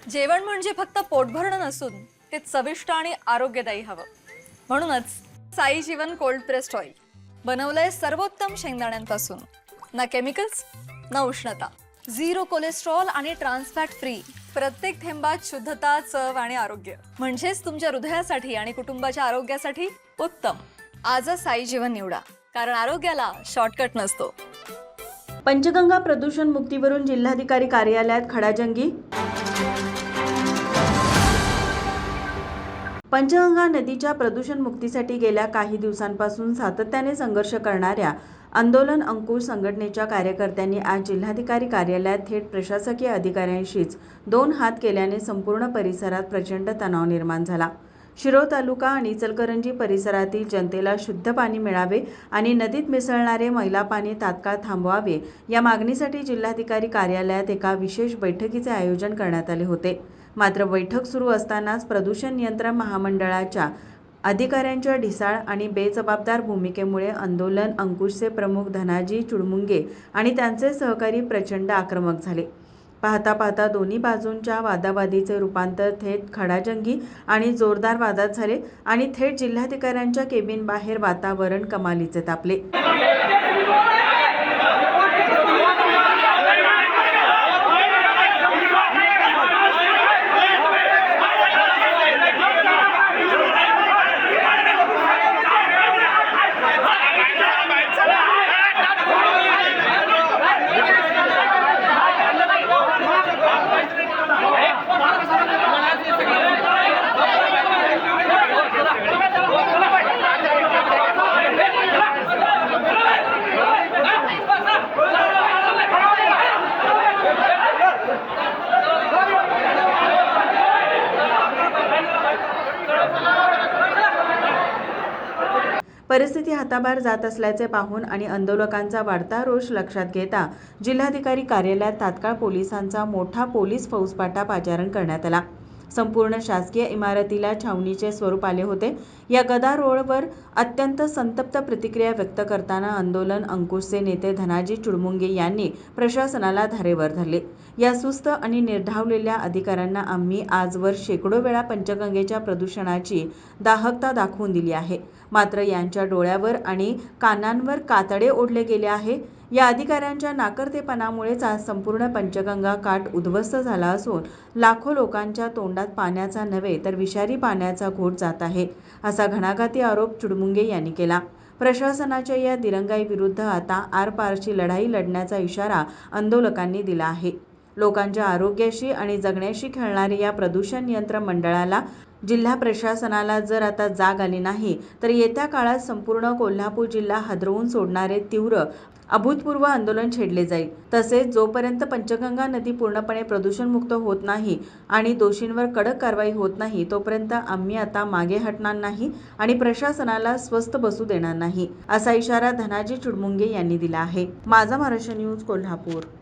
जेवण म्हणजे फक्त पोटभरणं नसून ते चविष्ट आणि आरोग्यदायी हवं. म्हणूनच साई जीवन कोल्ड प्रेस्ड ऑइल बनवलंय सर्वोत्तम शेंगदाण्यांपासून. ना केमिकल्स ना उष्णता, झिरो कोलेस्ट्रॉल आणि ट्रान्सफॅट फ्री. प्रत्येक थेंबात शुद्धता, चव आणि आरोग्य. म्हणजेच तुमच्या हृदयासाठी आणि कुटुंबाच्या आरोग्यासाठी उत्तम. आजच साई जीवन निवडा, कारण आरोग्याला शॉर्टकट नसतो. पंचगंगा प्रदूषण मुक्तीवरून जिल्हाधिकारी कार्यालयात खडाजंगी. पंचगंगा नदीच्या प्रदूषण मुक्तीसाठी गेल्या काही दिवसांपासून सातत्याने संघर्ष करणाऱ्या आंदोलन अंकुश संघटनेच्या कार्यकर्त्यांनी आज जिल्हाधिकारी कार्यालयात थेट प्रशासकीय अधिकाऱ्यांशीच दोन हात केल्याने संपूर्ण परिसरात प्रचंड तणाव निर्माण झाला. शिरोळ तालुका आणि इचलकरंजी परिसरातील जनतेला शुद्ध पाणी मिळावे आणि नदीत मिसळणारे मैला पाणी तात्काळ थांबवावे या मागणीसाठी जिल्हाधिकारी कार्यालयात एका विशेष बैठकीचे आयोजन करण्यात आले होते. मात्र बैठक सुरू असतानाच प्रदूषण नियंत्रण महामंडळाच्या अधिकाऱ्यांच्या ढिसाळ आणि बेजबाबदार भूमिकेमुळे आंदोलन अंकुशचे प्रमुख धनाजी चुडमुंगे आणि त्यांचे सहकारी प्रचंड आक्रमक झाले. पाहता पाहता दोन्ही बाजूंच्या वादावादीचे रूपांतर थेट खडाजंगी आणि जोरदार वादात झाले आणि थेट जिल्हाधिकाऱ्यांच्या केबिन बाहेर वातावरण कमालीचे तापले. परिस्थिती हाताबाहेर जात असल्याचे पाहून आणि आंदोलकांचा वाढता रोष लक्षात घेता जिल्हाधिकारी कार्यालयात तात्काळ पोलिसांचा मोठा पोलीस फौजफाटा पाचारण करण्यात आला. संपूर्ण शासकीय इमारतीला छावणीचे स्वरूप आले होते. या गदारोळावर अत्यंत संतप्त प्रतिक्रिया व्यक्त करताना आंदोलन अंकुशचे नेते धनाजी चुडमुंगे यांनी प्रशासनाला धारेवर धरले. या सुस्त आणि निर्ढावलेल्या अधिकाऱ्यांना आम्ही आजवर शेकडो वेळा पंचगंगेच्या प्रदूषणाची दाहकता दाखवून दिली आहे, मात्र यांच्या डोळ्यावर आणि कानांवर कातडे ओढले गेले आहे. या अधिकाऱ्यांच्या नाकर्तेपणामुळेच आज संपूर्ण पंचगंगा काठ उद्ध्वस्त झाला असून लाखो लोकांच्या तोंडात पाण्याचा नव्हे तर विषारी पाण्याचा घोट जात आहे, असा घणाघाती आरोप चुडमुंगे यांनी केला. प्रशासनाच्या या दिरंगाईविरुद्ध आता आरपारची लढाई लढण्याचा इशारा आंदोलकांनी दिला आहे. लोकांच्या आरोग्याशी आणि जगण्याशी खेळणाऱ्या या प्रदूषण नियंत्रण मंडळाला, जिल्हा प्रशासनाला जर आता जाग आली नाही तर येत्या काळात संपूर्ण कोल्हापूर जिल्हा हादरवून सोडणारे तीव्र अभूतपूर्व आंदोलन छेडले जाईल. तसेच जोपर्यंत पंचगंगा नदी पूर्णपणे प्रदूषणमुक्त होत नाही आणि दोषींवर कडक कारवाई होत नाही तोपर्यंत आम्ही आता मागे हटणार नाही आणि प्रशासनाला स्वस्थ बसू देणार नाही, असा इशारा धनाजी चुडमुंगे यांनी दिला आहे. माझा महाराष्ट्र न्यूज, कोल्हापूर.